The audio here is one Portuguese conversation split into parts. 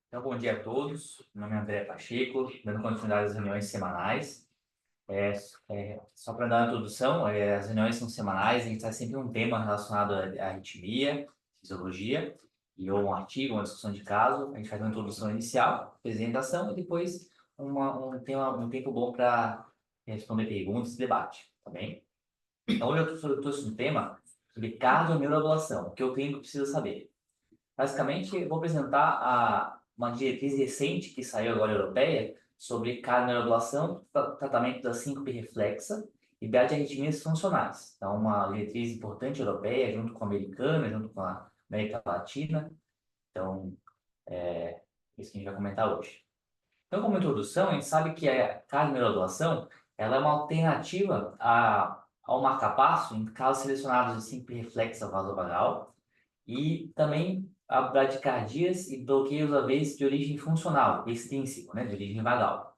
Então, bom dia a todos. Meu nome é André Pacheco, dando continuidade às reuniões semanais. Só para dar uma introdução, as reuniões são semanais, a gente traz sempre um tema relacionado à arritmia, fisiologia, e ou um artigo, uma discussão de caso. A gente faz uma introdução inicial, apresentação, e depois um tempo bom para responder perguntas e debate, tá bem? Então, hoje eu trouxe um tema sobre cardiomiorabulação, o que o clínico precisa saber. Basicamente, eu vou apresentar uma diretriz recente que saiu agora europeia sobre cardiorregulação, tratamento da síncope reflexa e arritmias funcionais. Então, uma diretriz importante europeia, junto com a americana, junto com a América Latina. Então, é isso que a gente vai comentar hoje. Então, como introdução, a gente sabe que a cardiorregulação ela é uma alternativa ao marcapasso em casos selecionados de síncope reflexa vasovagal e também a bradicardias e bloqueios AVs de origem funcional, extrínseco, né, de origem vagal.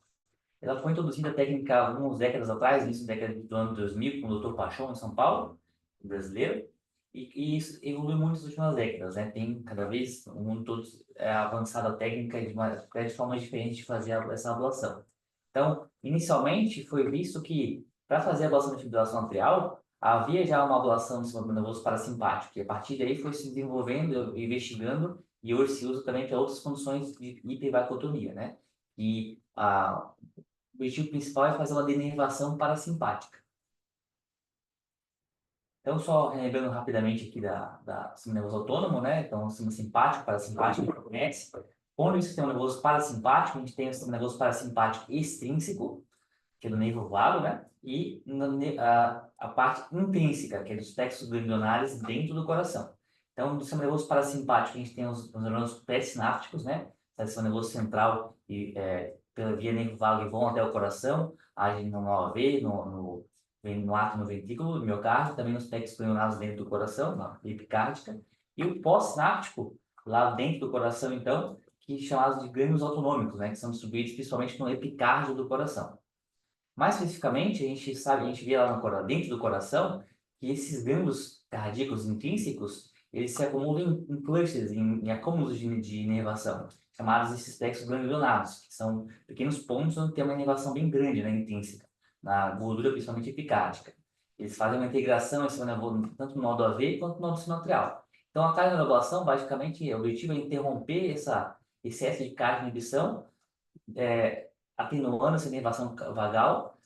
Ela foi introduzida a técnica há algumas décadas atrás, início da década do ano 2000, com o Dr. Pachon, em São Paulo, um brasileiro, e isso evoluiu muito nas últimas décadas, né? Tem cada vez, o mundo todo avançado a técnica de formas diferentes de fazer essa ablação. Então, inicialmente, foi visto que, para fazer a ablação de fibrilação atrial, havia já uma ablação do sistema nervoso parasimpático, e a partir daí foi se desenvolvendo, investigando, e hoje se usa também para outras condições de hipervacotomia, né? E o objetivo principal é fazer uma denervação parasimpática. Então, só relembrando rapidamente aqui da sistema nervoso autônomo, né? Então, o sistema simpático, parasimpático, a gente conhece. Quando o sistema nervoso parasimpático, a gente tem o sistema nervoso parasimpático extrínseco, que é do nervo vago, né? E a parte intrínseca, que é dos plexos ganglionares dentro do coração. Então, no sistema nervoso parasimpático, a gente tem os neurônios pré-sinápticos, né? O sistema nervoso central e pela via nervo vago e vão até o coração, agem no AV, no ato no ventrículo, no miocárdio, também nos plexos ganglionares dentro do coração, na via epicárdica. E o pós-sináptico, lá dentro do coração, então, que é chamado de gânglios autonômicos, né? Que são distribuídos principalmente no epicárdio do coração. Mais especificamente, a gente vê lá dentro do coração, que esses gânglios cardíacos intrínsecos, eles se acumulam em clusters, em acúmulos de inervação, chamados esses plexos ganglionados, que são pequenos pontos onde tem uma inervação bem grande, né, intrínseca, na gordura principalmente epicárdica. Eles fazem uma integração tanto no nó do AV quanto no nó do sinoatrial. Então, a cardioablação, basicamente, o objetivo é interromper esse excesso de cardioinibição, atenuando essa inervação vagal,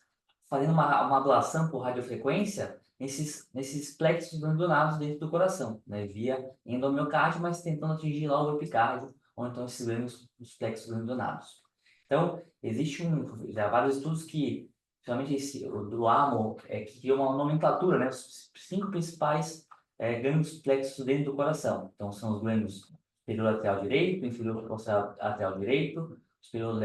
fazendo uma ablação por radiofrequência nesses plexos ganglionados dentro do coração, né, via endomiocárdio, mas tentando atingir lá o epicárdio, onde estão esses gânglios, os plexos ganglionados. Então, existe já vários estudos que, principalmente o do AMO, que criou uma nomenclatura, né, os 5 principais gânglios plexos dentro do coração. Então, são os gânglios superior lateral direito, inferior posterior lateral direito, superior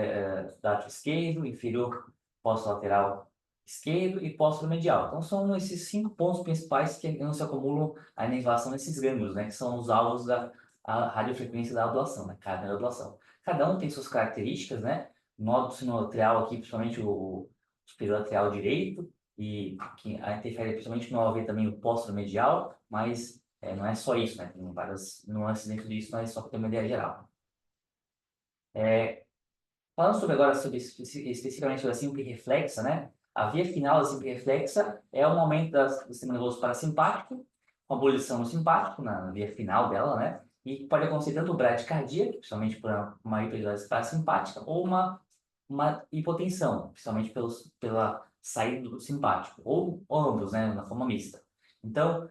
lateral esquerdo, inferior lateral esquerdo e medial. Então, são esses 5 pontos principais que não se acumulam a inervação nesses gânglios, né, que são os alvos da radiofrequência da ablação, né, cada ablação. Cada um tem suas características, né? O nódulo sinoatrial aqui, principalmente o superior lateral direito, e que interfere principalmente no AV também o medial, mas não é só isso, né? Tem várias nuances dentro disso, mas só para ter uma ideia geral. Falando especificamente sobre a síndrome reflexa, né? A via final da síndrome reflexa é o aumento do sistema nervoso parasimpático, com abolição no simpático, na via final dela, né? E que pode acontecer tanto bradicardia, principalmente por uma hiperidose parasimpática, ou uma hipotensão, principalmente pela saída do simpático, ou ambos, né? Na forma mista. Então,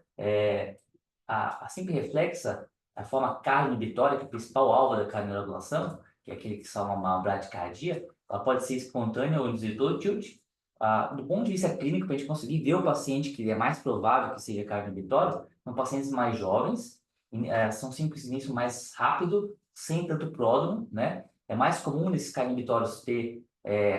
a síndrome reflexa, a forma cardio-inibitória, que é o principal alvo da cardioregulação, que é aquele que salva uma bradicardia, ela pode ser espontânea ou induzida pelo tilt. Do ponto de vista clínico, para a gente conseguir ver o paciente que é mais provável que seja cardioinibitório, são pacientes mais jovens, são simples início mais rápido, sem tanto pródromo, né? É mais comum nesses cardioinibitórios ter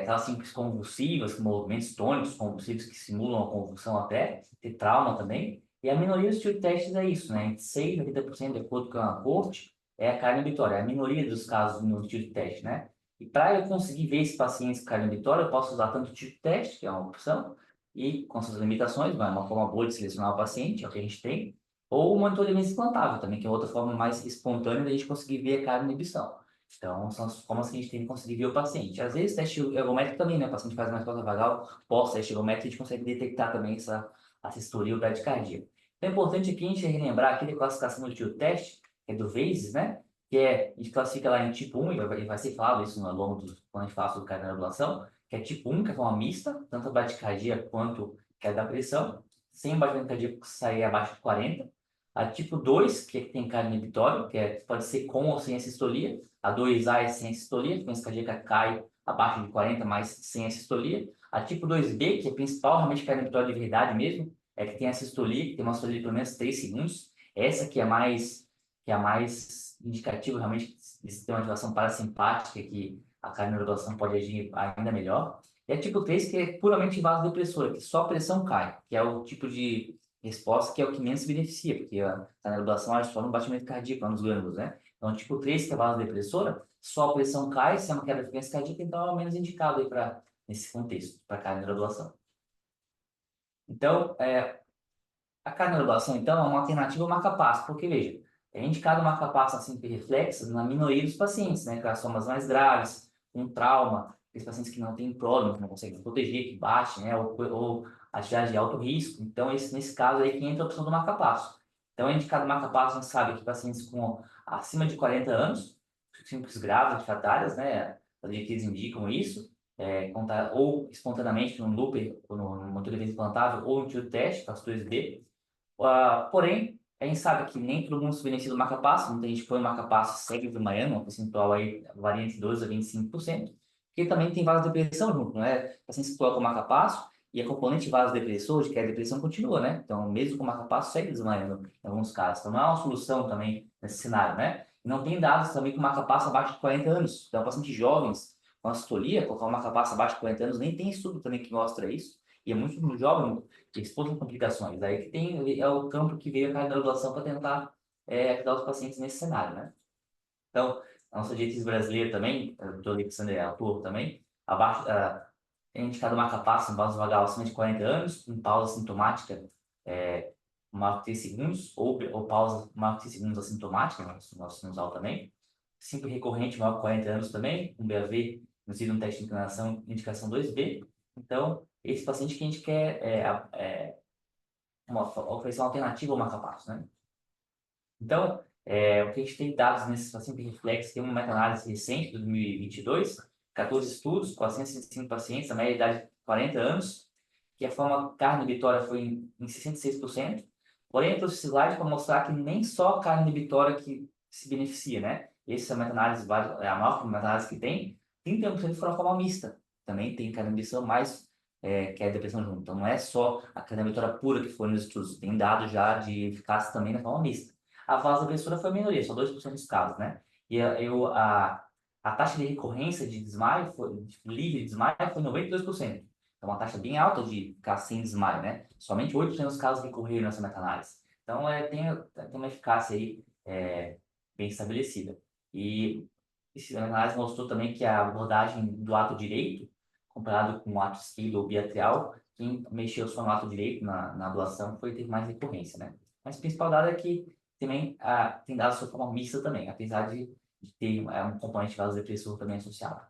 aquelas simples convulsivas, movimentos tônicos convulsivos que simulam a convulsão até, ter trauma também. E a minoria dos tilt testes é isso, né? Entre 6% e 80%, de acordo com a corte, é a cardioinibitória, é a minoria dos casos no tilt teste, né? E para eu conseguir ver esses pacientes com cardioinibitória, eu posso usar tanto o tilt teste, que é uma opção, e com suas limitações, mas é uma forma boa de selecionar o paciente, é o que a gente tem, Ou o monitoramento implantável também, que é outra forma mais espontânea da gente conseguir ver a inibição. Então, são as formas que a gente tem que conseguir ver o paciente. Às vezes, teste ergométrico também, né? O paciente faz mais prova vagal, pós-teste ergométrico, a gente consegue detectar também essa sistolia ou bradicardia. Então, é importante aqui a gente relembrar aqui a classificação do tio-teste, que é do VASES, né? Que é, a gente classifica lá em tipo 1, e vai ser falado isso ao longo quando a gente fala sobre cardiovasculação, que é tipo 1, que é uma mista, tanto a bradicardia quanto a da pressão, sem o batimento cardíaco sair abaixo de 40. A tipo 2, que tem carga inibitória, pode ser com ou sem a sistolia. A 2A é sem a sistolia, a frequência cardíaca cai abaixo de 40, mas sem a sistolia. A tipo 2B, que é a principal realmente carga inibitória de verdade mesmo, é que tem a sistolia, que tem uma sistolia de pelo menos 3 segundos. Essa que é a mais indicativa realmente de ter uma ativação parasimpática, que a cardiovasculação pode agir ainda melhor. E a tipo 3, que é puramente vasodepressora, que só a pressão cai, que é o tipo de resposta que é o que menos se beneficia, porque a canalização age só no batimento cardíaco, nos glândulos, né? Então, tipo 3, que é a vasodepressora, só a pressão cai, se é uma queda de frequência cardíaca, então é o menos indicado aí nesse contexto, para cardiovasculação. Então, a cardiovasculação, então, é uma alternativa ao marca-passo, porque, veja, é indicado o marca-passo assim, reflexo na minoria dos pacientes, né? Com as formas mais graves, com trauma, aqueles pacientes que não têm pródromo, que não conseguem proteger, que bate, né? Ou atividade de alto risco. Então, nesse caso aí que entra a opção do marca-passo. Então, é indicado o marca-passo, a gente sabe que pacientes com acima de 40 anos, simples graves, refratárias, né? As diretrizes indicam isso, ou espontaneamente no looper, ou no motor implantável, ou no tio teste, para as 2B. Porém, a gente sabe que nem todo mundo se beneficia do marca-passo, muita gente põe o marca-passo segue de manhã, uma percentual aí varia entre 12% a 25%, porque também tem vasodepressão junto, não é? Pacientes que colocam o marca-passo e a componente vasodepressor, de que a depressão continua, né? Então, mesmo com o marca-passo, segue desmaiando em alguns casos. Então, não é uma solução também nesse cenário, né? E não tem dados também com marca-passo abaixo de 40 anos. Então, pacientes jovens com astolia, colocar o marca-passo abaixo de 40 anos, nem tem estudo também que mostra isso. E é muito jovem, exposto a complicações. Aí que tem, é o campo que veio a cardiovasculação para tentar ajudar os pacientes nesse cenário, né? Então, a nossa diretriz brasileira também, do Alexandre Autor também, abaixo, é indicado marca-passo em pausa vagal acima de 40 anos, com pausa sintomática maior que 3 segundos, ou pausa maior que 3 segundos assintomática, nosso sinusal também. Simples recorrente maior que 40 anos também, um BAV, inclusive um teste de inclinação, indicação 2B. Então, esse paciente que a gente quer oferecer uma alternativa ao marca-passo, né? Então, o que a gente tem dados nesse paciente reflexo, tem uma meta-análise recente, de 2022, 14 estudos, 405 pacientes, a média idade de 40 anos, que a forma carne inibitória foi em 66%, porém, eu trouxe esse slide para mostrar que nem só a carne inibitória que se beneficia, né? Essa meta-análise, é a maior meta-análise que tem, 31% foram a forma mista, também tem carne inibição mais que é a depressão junto. Então, não é só a carne inibitória pura que foi nos estudos, tem dados já de eficácia também na forma mista. A vasopressora foi a minoria, só 2% dos casos, né? E a taxa de recorrência de desmaio, livre de desmaio, foi 92%. É uma taxa bem alta de ficar sem desmaio, né? Somente 8% dos casos recorreram nessa meta-análise. Então, tem uma eficácia aí bem estabelecida. E essa análise mostrou também que a abordagem do ato direito, comparado com o ato esquerdo ou biatrial, quem mexeu só no ato direito, na ablação, teve mais recorrência, né? Mas o principal dado é que também tem dado sua forma mista também, apesar de ter um componente vasodepressor também associado.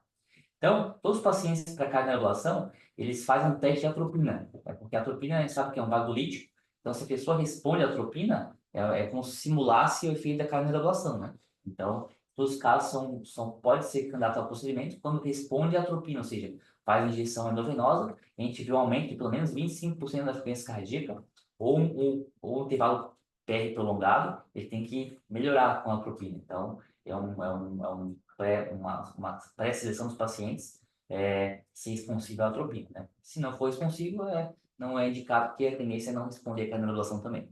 Então, todos os pacientes para cardiovasculação, eles fazem um teste de atropina, porque a atropina a gente sabe que é um vagolítico, então se a pessoa responde à atropina, é como se simulasse o efeito da cardiovasculação, né? Então, todos os casos pode ser candidato ao procedimento quando responde à atropina, ou seja, faz injeção endovenosa, a gente vê um aumento de pelo menos 25% da frequência cardíaca, ou um intervalo PR prolongado, ele tem que melhorar com a atropina. Então, uma pré-seleção dos pacientes ser responsível à atropina, né? Se não for responsivo, não é indicado, porque a tendência é não responder à canalização também.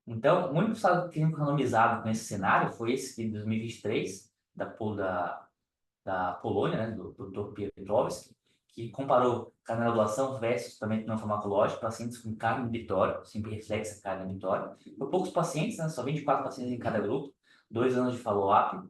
Então, o único estado clínico randomizado com esse cenário foi esse de 2023, da Polônia, né, do Dr. Piotrowski, que comparou canalização versus tratamento não farmacológico, pacientes com carga inibitória, sempre reflexa carga inibitória. Por poucos pacientes, né, só 24 pacientes em cada grupo, 2 anos de follow-up,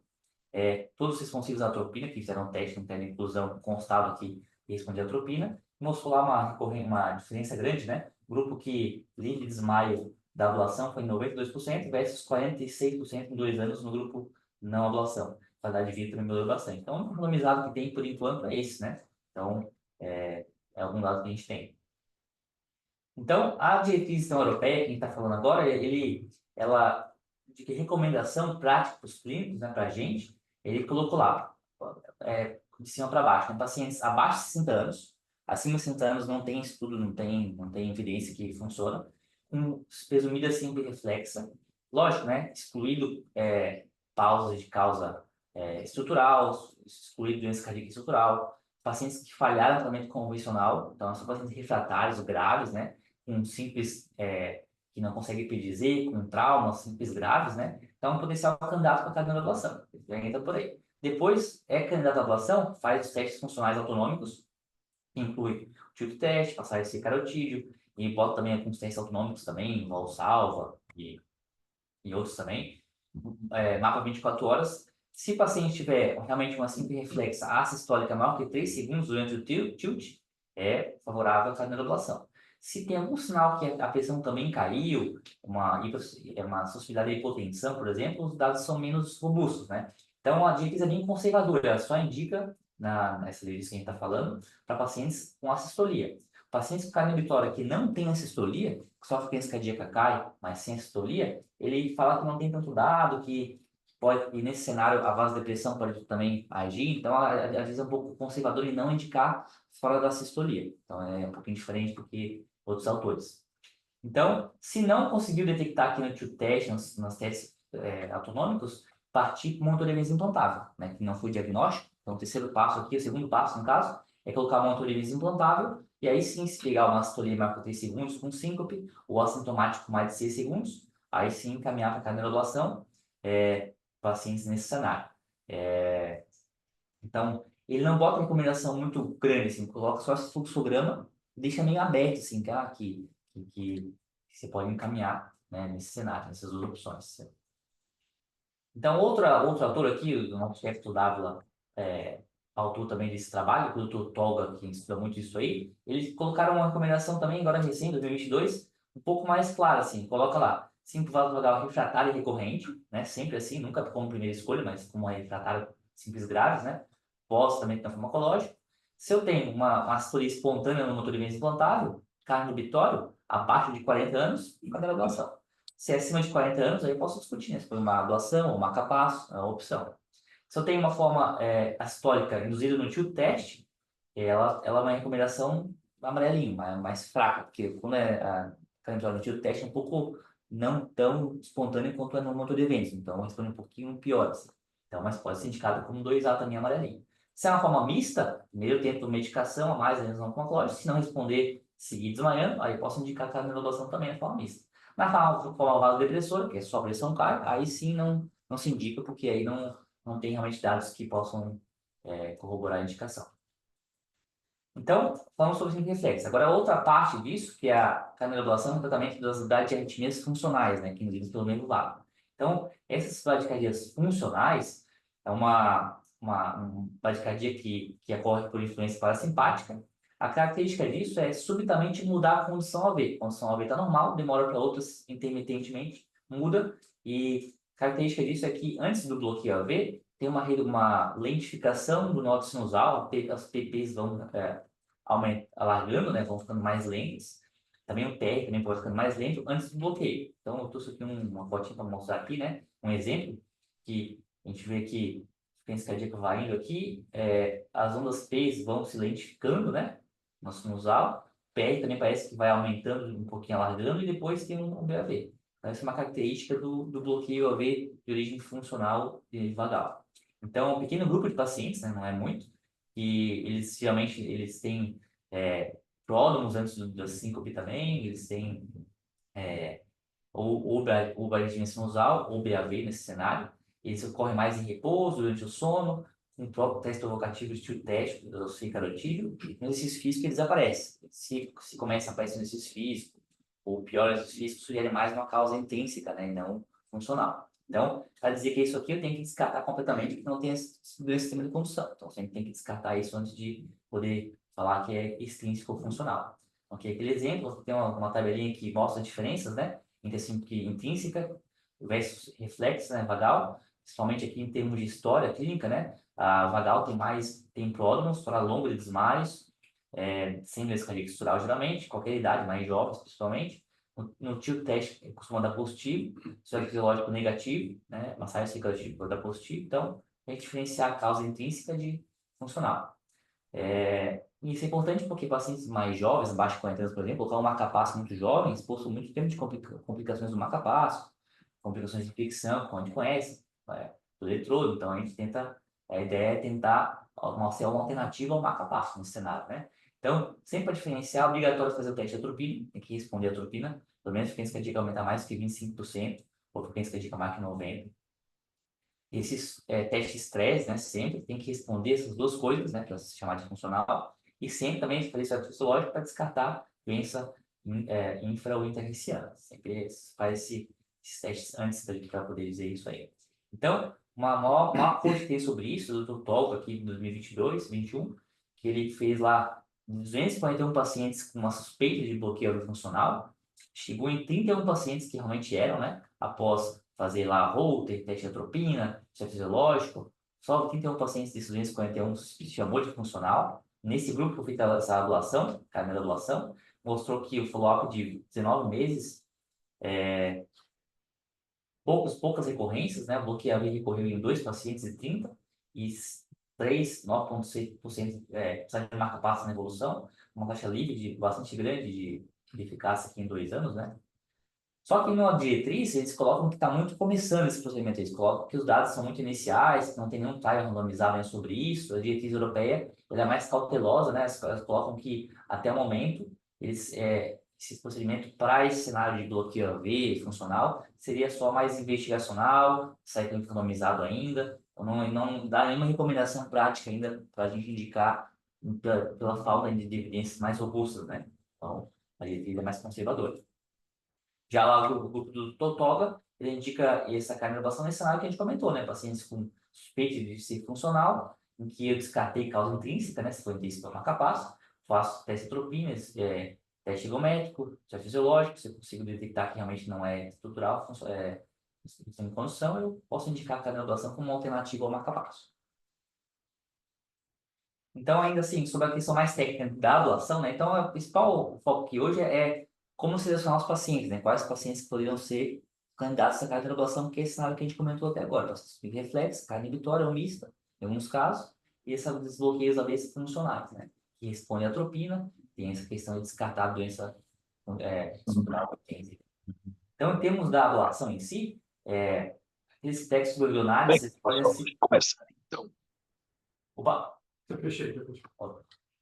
todos responsivos à atropina, que fizeram teste interno de inclusão, constava que respondia à atropina, mostrou lá uma diferença grande, né? Grupo que livre de desmaio da ablação foi 92% versus 46% em 2 anos no grupo não ablação. A qualidade de vida também melhorou bastante. Então, o randomizado que tem, por enquanto, é esse, né? Então, é algum dado que a gente tem. Então, a diretriz então, europeia, que a gente está falando agora, ela, de que recomendação prática para os clínicos, né, para a gente, ele colocou lá, de cima para baixo, né, pacientes abaixo de 60 anos, acima de 60 anos não tem estudo, não tem evidência que funciona, com presumida síndrome reflexa, lógico, né, excluído pausas de causa estrutural, excluído doença cardíaca estrutural, pacientes que falharam no tratamento convencional, então são pacientes refratários ou graves, né, com simples, que não consegue epidizer, com traumas simples graves, né? Então, um potencial candidato para candidato à ablação. Já entra por aí. Depois, candidato à ablação, faz os testes funcionais autonômicos, que inclui o tilt teste, passagem de carotídeo, e bota também alguns testes autonômicos também, Valsalva e outros também. Mapa 24 horas. Se o paciente tiver realmente uma simples reflexa assistólica maior que 3 segundos durante o tilt, é favorável à candidato. Se tem algum sinal que a pressão também caiu, uma suspeita de hipotensão, por exemplo, os dados são menos robustos, né? Então, a dica é bem conservadora, ela só indica, nessa diretriz que a gente está falando, para pacientes com assistolia. Pacientes com carne inibitória que não tem assistolia, que só a frequência cardíaca cai, mas sem assistolia, ele fala que não tem tanto dado, que pode, e nesse cenário a vasodepressão pode também agir, então às vezes é um pouco conservador e não indicar fora da sistolia. Então é um pouquinho diferente do que outros autores. Então, se não conseguiu detectar aqui no tio teste, nos testes autonômicos, partir para o monitoramento implantável, né, que não foi diagnóstico. Então, o terceiro passo aqui, o segundo passo, no caso, é colocar o monitoramento implantável, e aí sim, se pegar uma sistolia maior que 3 segundos com síncope, ou assintomático mais de 6 segundos, aí sim encaminhar para a canalização pacientes nesse cenário. Então, ele não bota uma recomendação muito grande, assim, coloca só esse fluxograma, deixa meio aberto, assim, que você pode encaminhar, né, nesse cenário, nessas duas opções. Então, outro autor aqui, o nosso chefe do Dávila, autor também desse trabalho, o Dr. Tolga, que estuda muito isso aí, eles colocaram uma recomendação também, agora recém, 2022, um pouco mais clara, assim, coloca lá, simples vasovagal refratário e recorrente, né, sempre assim, nunca como primeira escolha, mas como é refratário simples graves, né, pós também tem farmacológico. Se eu tenho uma astoria espontânea no motor de vênus implantável, carne inibitório, abaixo de 40 anos, e cadê a doação? Se é acima de 40 anos, aí eu posso discutir, né, se foi uma doação ou uma capaço, é uma opção. Se eu tenho uma forma astólica induzida no tio teste, ela é uma recomendação amarelinho, mais fraca, porque quando a candidatura no tio teste é um pouco não tão espontâneo quanto é no motor de eventos, então responde um pouquinho pior, assim. Então, mas pode ser indicado como 2A também amarelinho. Se é uma forma mista, primeiro eu tento medicação a mais, não oncológica, se não responder seguir desmaiando, aí eu posso indicar candidação também na forma mista. Na forma vasodepressora, que é só pressão cai, aí sim não se indica, porque aí não tem realmente dados que possam corroborar a indicação. Então, falamos sobre síndrome reflexa. Agora, outra parte disso, que é a canalização no tratamento das arritmias funcionais, né, que induzidas pelo mesmo lado. Então, essas bradicardias funcionais é uma bradicardia que ocorre por influência parasimpática. A característica disso é subitamente mudar a condição AV. A condição AV está normal, demora para outras intermitentemente, muda. E a característica disso é que antes do bloqueio AV, tem uma lentificação do nó sinusal, as PPs vão alargando, né, vão ficando mais lentos. Também o TR também pode ficando mais lento antes do bloqueio. Então, eu trouxe aqui uma fotinha para mostrar aqui, né, um exemplo, que a gente vê que a frequência cardíaca vai indo aqui, as ondas P's vão se lentificando, né, no sinusal. O PR também parece que vai aumentando um pouquinho, alargando, e depois tem um BAV. Então, essa é uma característica do bloqueio AV de origem funcional e vagal. Então, um pequeno grupo de pacientes, né, não é muito, e eles geralmente têm pródromos antes da síncope também, eles têm ou baresia sinusal ou BAV nesse cenário. Eles ocorrem mais em repouso, durante o sono, com o próprio teste provocativo de tio teste do auxílio carotídeo. No exercício físico eles aparecem. Se começa a aparecer no exercício físico, ou pior, o exercício físico sugere mais uma causa intrínseca, né, e não funcional. Então, para dizer que isso aqui eu tenho que descartar completamente, porque não tem esse sistema de condução. Então, sempre tem que descartar isso antes de poder falar que é extrínseco ou funcional. Ok, aquele exemplo, tem uma tabelinha que mostra as diferenças, né, entre assim, que intrínseca versus reflexa, né, vagal, principalmente aqui em termos de história clínica, né? A vagal tem pródromos para longo de desmaios, sem doença cardíaca estrutural geralmente, qualquer idade, mais jovens principalmente. No tio teste costuma dar positivo, se é fisiológico negativo, né? Massagem circulativa pode dar positivo, então tem que diferenciar a causa intrínseca de funcional. Isso é importante porque pacientes mais jovens, abaixo de 40 anos, por exemplo, colocar um marca-passo muito jovem, exposto a muito tempo de complicações do marca-passo, complicações de infecção, como a gente conhece, do eletrodo. Então, a ideia é tentar ser uma alternativa ao marca-passo nesse cenário, né? Então, sempre para diferenciar, é obrigatório fazer o teste de atropina, tem que responder a atropina, pelo menos a frequência cardíaca aumentar mais que 25%, ou frequência cardíaca mais que 90%. Esses testes de estresse, né, sempre tem que responder essas duas coisas, né, para se chamar de funcional, e sempre também fazer isso fisiológico para descartar doença infra ou intersticiana. Sempre faz esses testes antes para poder dizer isso aí. Então, uma maior coisa que tem sobre isso, o Dr. Tolko aqui em 2022, 2021, que ele fez lá 241 pacientes com uma suspeita de bloqueio funcional, chegou em 31 pacientes que realmente eram, né, após fazer lá Holter, teste de atropina, teste fisiológico, só 31 pacientes desses 241 se chamou de funcional. Nesse grupo que eu fiz essa ablação, câmera ablação, mostrou que o follow-up de 19 meses, poucas recorrências, né? O bloqueio recorreu em 2 pacientes de 30 e 3, 9,6% de marca-passo na evolução, uma taxa livre de bastante grande de eficácia aqui em 2 anos, né? Só que na diretriz, eles colocam que está muito começando esse procedimento. Eles colocam que os dados são muito iniciais, que não tem nenhum trial randomizado ainda sobre isso. A diretriz europeia ela é mais cautelosa, né? Elas colocam que, até o momento, esse procedimento para esse cenário de bloqueio AV funcional seria só mais investigacional, sai randomizado ainda. Então não dá nenhuma recomendação prática ainda para a gente indicar pela falta de evidências mais robustas, né? Então, a diretriz é mais conservadora. Já lá o grupo do Totoga, ele indica essa canalização nesse cenário que a gente comentou, né? Pacientes com suspeita de ser funcional, em que eu descartei causa intrínseca, né? Se for intrínseca, eu capaz, faço teste de tropinas, teste ergométrico, teste fisiológico, se eu consigo detectar que realmente não é estrutural, sem condição, eu posso indicar a canalização como uma alternativa ao marca-passo. Então, ainda assim, sobre a questão mais técnica da doação, né? Então, o principal foco aqui hoje é como selecionar os pacientes, né? Quais pacientes que poderiam ser candidatos a carta de doação, que é esse cenário que a gente comentou até agora. Pacientes com reflexo, carne inibitória ou mista, em alguns casos, e esses desbloqueios AVs funcionais, né? Que respondem à atropina, tem essa questão de descartar a doença estrutural. Então, em termos da doação em si, aqueles textos ganglionares, eles podem ser... Começar, então. Opa! Eu fechei.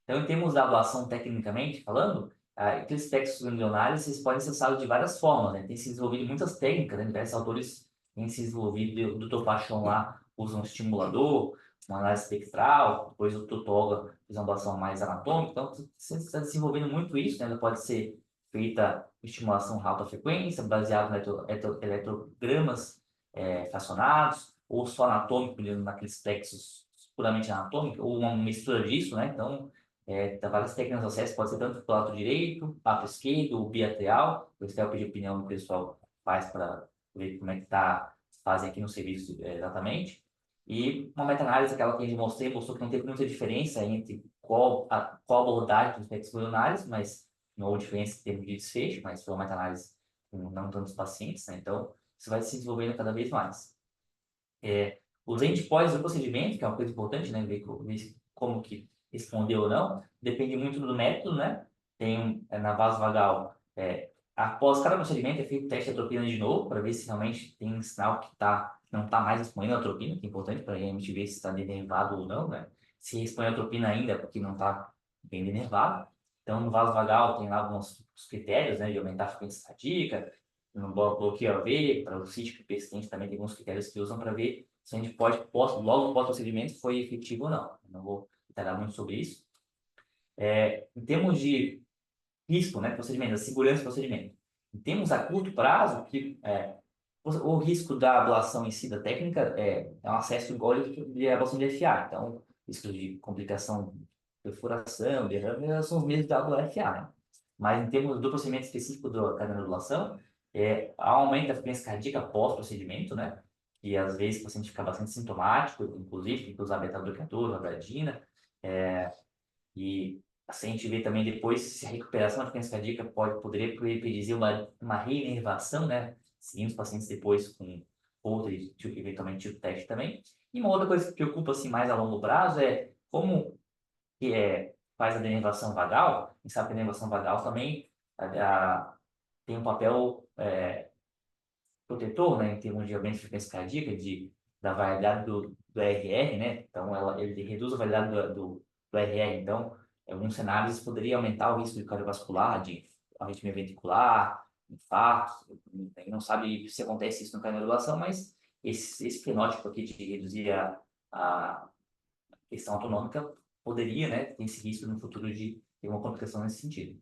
Então, em termos da ablação tecnicamente falando, aqueles textos ganglionários eles podem ser usados de várias formas, né? Tem se desenvolvido muitas técnicas, né? Diversos autores têm se desenvolvido, o Dr. Paixão lá usa um estimulador, uma análise espectral, depois o Dr. Toga fez uma ablação mais anatômica, então você está desenvolvendo muito isso, né? Ela pode ser feita com estimulação de alta frequência, baseado em eletrogramas fracionados, ou só anatômico, naqueles plexos puramente anatômicos, ou uma mistura disso, né? Então, tem várias técnicas de acesso, pode ser tanto pelo lado direito, lado esquerdo, ou bilateral. Eu até pedir opinião do pessoal faz para ver como é que está fazem aqui no serviço exatamente. E uma meta-análise, aquela que a gente mostrou que não teve muita diferença entre qual abordagem dos médicos coronários, mas não houve diferença em termos de desfecho, mas foi uma meta-análise com não tantos pacientes, né? Então, isso vai se desenvolvendo cada vez mais. Os endpoints do procedimento, que é uma coisa importante, né? Ver como que respondeu ou não, depende muito do método, né? Tem na vasovagal, após cada procedimento é feito teste de atropina de novo, para ver se realmente tem um sinal que não está mais respondendo a atropina, que é importante para a gente ver se está denervado ou não, né? Se responde a atropina ainda é porque não está bem denervado. Então, no vasovagal tem lá alguns critérios, né? De aumentar a frequência cardíaca, no bloqueio AV, para o cítico persistente também tem alguns critérios que usam para ver se a gente logo após o procedimento, foi efetivo ou não. Não vou detalhar muito sobre isso. Em termos de risco, né, procedimento, a segurança do procedimento. Em termos a curto prazo, o risco da ablação em si, da técnica, é um acesso igual de ablação de FA. Então, risco de complicação, perfuração, derrame, são os mesmos da FA, né? Mas em termos do procedimento específico da canalização, Há aumento da frequência cardíaca pós-procedimento, né? Que às vezes o paciente fica bastante sintomático, inclusive, tem que usar beta-bloqueador, valdatina, e assim, a gente vê também depois se a recuperação da frequência cardíaca poderia predizir uma reinervação, né? Seguindo os pacientes depois com outro, eventualmente tipo teste também. E uma outra coisa que preocupa assim, mais a longo prazo é como faz a denervação vagal. A gente sabe que a denervação vagal também tem um papel protetor, né, em termos de aumento de frequência cardíaca, da variabilidade do RR, né? Então, ele reduz a variabilidade do RR. Então, em alguns cenários, poderia aumentar o risco de cardiovascular, de arritmia ventricular, infarto. A gente não sabe se acontece isso no cardiovasculação, mas esse fenótipo aqui de reduzir a questão autonômica poderia, né, ter esse risco no futuro de ter uma complicação nesse sentido.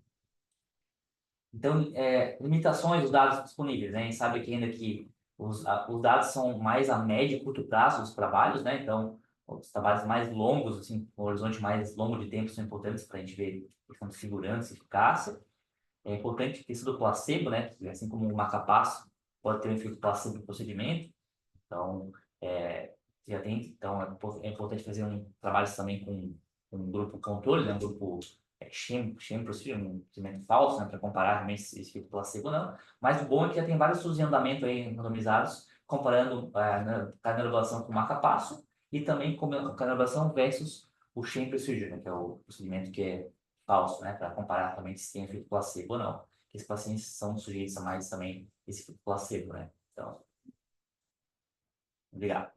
Então, limitações dos dados disponíveis, né? A gente sabe que ainda que os dados são mais a médio e curto prazo dos trabalhos, né? Então, os trabalhos mais longos, assim, com um horizonte mais longo de tempo são importantes para a gente ver questão de segurança e eficácia. É importante a questão do placebo, né? Assim como o marca-passo pode ter um efeito placebo no procedimento. Então, é importante fazer trabalhos também com um grupo controle, né? Um grupo sham procedure, um procedimento falso, né? Para comparar realmente se esse efeito placebo ou não. Mas o bom é que já tem vários estudos em andamento aí randomizados comparando a canalização com marca-passo e também com a canalização versus o sham procedure, né? Que é o procedimento que é falso, né? Para comparar realmente se tem efeito placebo ou não. Esses pacientes são sujeitos a mais também esse efeito placebo, né? Então, obrigado.